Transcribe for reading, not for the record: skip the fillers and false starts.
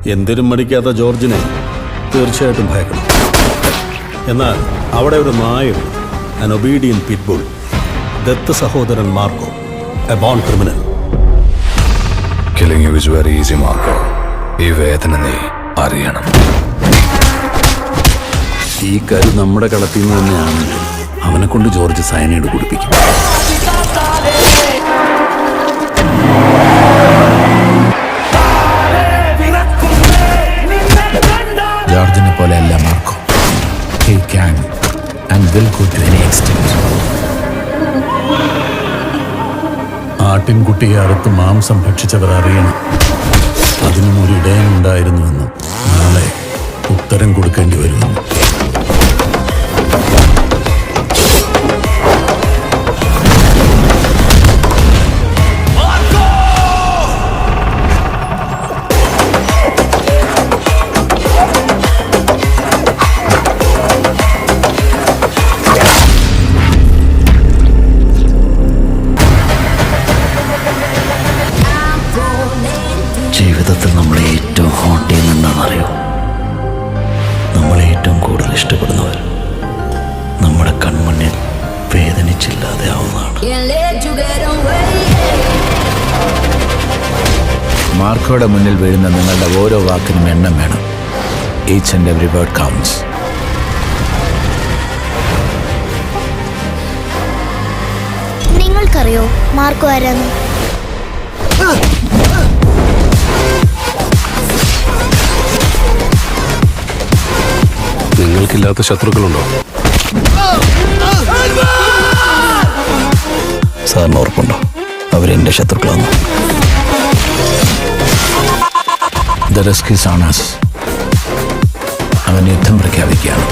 എന്തിനും മടിക്കാത്ത ജോർജിനെ തീർച്ചയായിട്ടും ഭയക്കണം. എന്നാൽ അവിടെ ഒരു നായുണ്ട്, an obedient pitbull. ദത്ത് സഹോദരൻ Marco, a born criminal. Killing you is very easy, Marco. ഈ വേദന നീ അറിയണം. ഈ കരു നമ്മുടെ കളത്തിൽ നിന്ന് തന്നെയാണെങ്കിൽ അവനെ കൊണ്ട് ജോർജ് സയനൈഡ് കുടിപ്പിക്കും. ജോർജിനെ പോലെയല്ല Marco. He can and will go to any extent. ആട്ടിൻകുട്ടിയെ അറുത്ത് മാംസം ഭക്ഷിച്ചവർ അറിയണം അതിനും ഒരു ഇടയനുണ്ടായിരുന്നുവെന്നും നാളെ ഉത്തരം കൊടുക്കേണ്ടി വരുമെന്നും. ജീവിതത്തിൽ നമ്മളെ ഏറ്റവും ഹോണ്ട് ചെയ്യുന്നറിയോ? നമ്മളെ ഏറ്റവും കൂടുതൽ ഇഷ്ടപ്പെടുന്നവർ നമ്മുടെ കൺമുന്നിൽ വേദനിച്ചില്ലാതെ ആവുന്നതാണ്. മാർക്കോയുടെ മുന്നിൽ വീഴുന്ന നിങ്ങളുടെ ഓരോ വാക്കിനും എണ്ണം വേണം. Each and every word counts. നിങ്ങൾക്കറിയോ മാർക്കോ ആരാന്ന്? നിങ്ങൾക്കില്ലാത്ത ശത്രുക്കളുണ്ടോ? സാറിന് ഓർപ്പുണ്ടോ അവരെന്റെ ശത്രുക്കളാണ്? The risk is on us. അവൻ യുദ്ധം പ്രഖ്യാപിക്കുകയാണ്.